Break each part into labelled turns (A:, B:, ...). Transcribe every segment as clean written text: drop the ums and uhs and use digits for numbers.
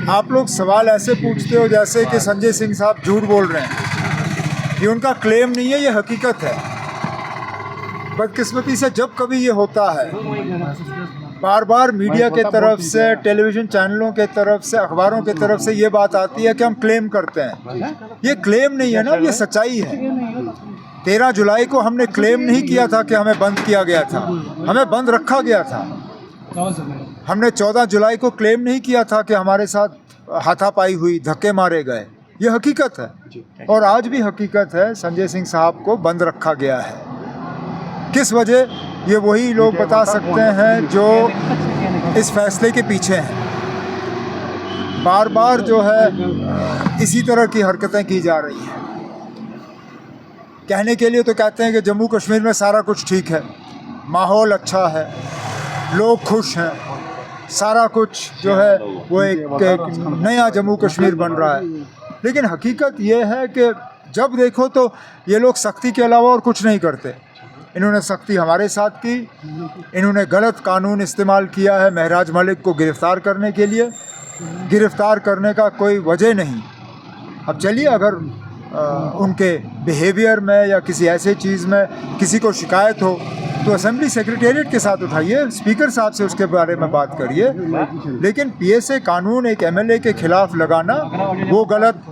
A: आप लोग सवाल ऐसे पूछते हो जैसे कि संजय सिंह साहब झूठ बोल रहे हैं। ये उनका क्लेम नहीं है, ये हकीकत है। बदकिस्मती से जब कभी ये होता है, बार बार मीडिया के तरफ से, टेलीविज़न चैनलों के तरफ से, अखबारों के तरफ से ये बात आती है कि हम क्लेम करते हैं। ये क्लेम नहीं है ना, ये सच्चाई है। 13 जुलाई को हमने क्लेम नहीं किया था कि हमें बंद किया गया था, हमें बंद रखा गया था। हमने 14 जुलाई को क्लेम नहीं किया था कि हमारे साथ हाथापाई हुई, धक्के मारे गए। ये हकीकत है और आज भी हकीकत है। संजय सिंह साहब को बंद रखा गया है। किस वजह, ये वही लोग बता सकते हैं जो इस फैसले के पीछे हैं। बार बार जो है इसी तरह की हरकतें की जा रही हैं। कहने के लिए तो कहते हैं कि जम्मू कश्मीर में सारा कुछ ठीक है, माहौल अच्छा है, लोग खुश हैं, सारा कुछ जो है वो एक नया जम्मू कश्मीर बन रहा है। लेकिन हकीकत ये है कि जब देखो तो ये लोग सख्ती के अलावा और कुछ नहीं करते। इन्होंने सख्ती हमारे साथ की, इन्होंने गलत कानून इस्तेमाल किया है महराज मलिक को गिरफ़्तार करने के लिए। गिरफ़्तार करने का कोई वजह नहीं। अब चलिए, अगर उनके बिहेवियर में या किसी ऐसे चीज़ में किसी को शिकायत हो तो असेंबली सेक्रेटेरिएट के साथ उठाइए, स्पीकर साहब से उसके बारे में बात करिए। लेकिन पीएसए कानून एक एमएलए के खिलाफ लगाना वो गलत।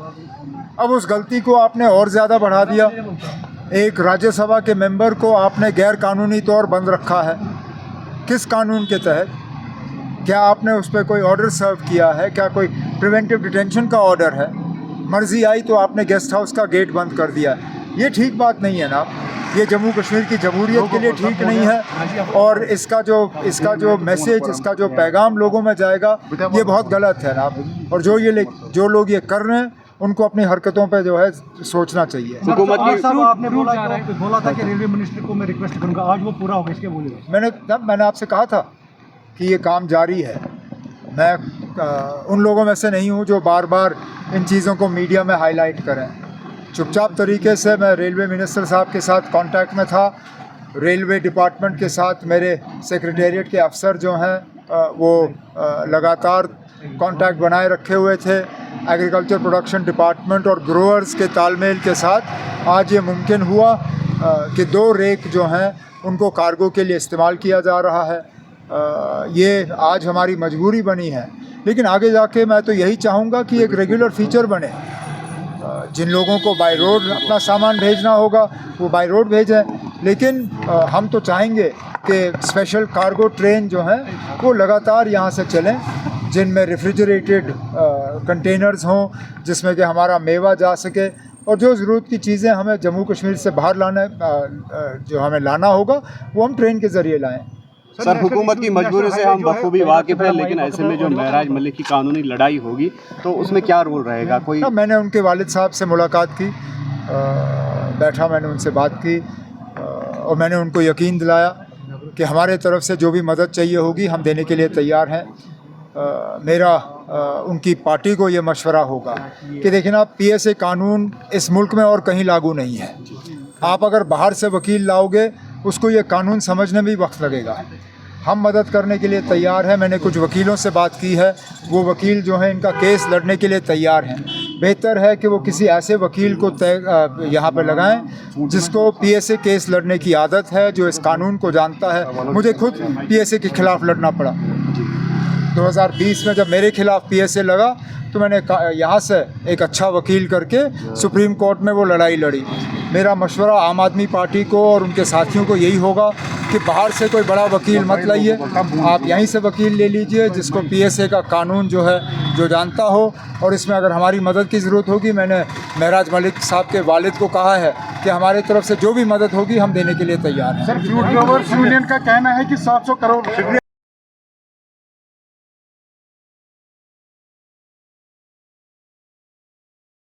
A: अब उस गलती को आपने और ज़्यादा बढ़ा दिया। एक राज्यसभा के मेंबर को आपने गैर कानूनी तौर बंद रखा है। किस कानून के तहत? क्या आपने उस पर कोई ऑर्डर सर्व किया है? क्या कोई प्रिवेंटिव डिटेंशन का ऑर्डर है? मर्जी आई तो आपने गेस्ट हाउस का गेट बंद कर दिया। ये ठीक बात नहीं है ना। ये जम्मू कश्मीर की जमहूरियत के लिए ठीक नहीं है और इसका जो मैसेज, इसका जो पैगाम लोगों में जाएगा, ये बहुत गलत है ना। और जो लोग ये कर रहे हैं उनको अपनी हरकतों पे जो है सोचना चाहिए।
B: आपने बोला था कि रेलवे मिनिस्टर को मैं रिक्वेस्ट करूंगा, आज वो पूरा होगा, इसके बोलिए।
A: मैंने आपसे कहा था कि ये काम जारी है। मैं उन लोगों में से नहीं हूँ जो बार बार इन चीज़ों को मीडिया में हाईलाइट करें। चुपचाप तरीके से मैं रेलवे मिनिस्टर साहब के साथ कांटेक्ट में था। रेलवे डिपार्टमेंट के साथ मेरे सेक्रेटेरिएट के अफसर जो हैं वो लगातार कांटेक्ट बनाए रखे हुए थे। एग्रीकल्चर प्रोडक्शन डिपार्टमेंट और ग्रोअर्स के तालमेल के साथ आज ये मुमकिन हुआ कि 2 रेक जो हैं उनको कार्गो के लिए इस्तेमाल किया जा रहा है। ये आज हमारी मजबूरी बनी है, लेकिन आगे जाके मैं तो यही चाहूँगा कि एक रेगुलर फीचर बने। जिन लोगों को बाय रोड अपना सामान भेजना होगा वो बाय रोड भेजें, लेकिन हम तो चाहेंगे कि स्पेशल कार्गो ट्रेन जो हैं वो लगातार यहाँ से चलें, जिनमें रेफ्रिजरेटेड कंटेनर्स हों, जिसमें कि हमारा मेवा जा सके और जो ज़रूरत की चीज़ें हमें जम्मू कश्मीर से बाहर जो हमें लाना होगा वो हम ट्रेन के ज़रिए लाएँ।
C: सर, हुकूमत की मजबूरी से हम बखूबी वाकिफ़ हैं, लेकिन ऐसे में जो महराज मलिक की कानूनी लड़ाई होगी तो उसमें क्या रोल रहेगा? कोई
A: मैंने उनके वालिद साहब से मुलाकात की, बैठा, मैंने उनसे बात की और मैंने उनको यकीन दिलाया कि हमारे तरफ से जो भी मदद चाहिए होगी हम देने के लिए तैयार हैं। मेरा उनकी पार्टी को ये मशवरा होगा कि देखिए ना, पीएसए कानून इस मुल्क में और कहीं लागू नहीं है। आप अगर बाहर से वकील लाओगे उसको ये कानून समझने में भी वक्त लगेगा। हम मदद करने के लिए तैयार हैं। मैंने कुछ वकीलों से बात की है, वो वकील जो हैं इनका केस लड़ने के लिए तैयार हैं। बेहतर है कि वो किसी ऐसे वकील को यहाँ पे लगाएं जिसको पीएसए केस लड़ने की आदत है, जो इस कानून को जानता है। मुझे खुद पीएसए के ख़िलाफ़ लड़ना पड़ा। 2020 में जब मेरे खिलाफ़ पीएसए लगा तो मैंने यहाँ से एक अच्छा वकील करके सुप्रीम कोर्ट में वो लड़ाई लड़ी। मेरा मशवरा आम आदमी पार्टी को और उनके साथियों को यही होगा कि बाहर से कोई बड़ा वकील मत लाइए, आप यहीं से वकील ले लीजिए जिसको पीएसए का कानून जो है जो जानता हो। और इसमें अगर हमारी मदद की ज़रूरत होगी, मैंने महराज मलिक साहब के वालिद को कहा है कि हमारे तरफ से जो भी मदद होगी हम देने के लिए तैयार हैं।
B: सर, फ्रूट ग्रोवर्स यूनियन का कहना है कि 700 करोड़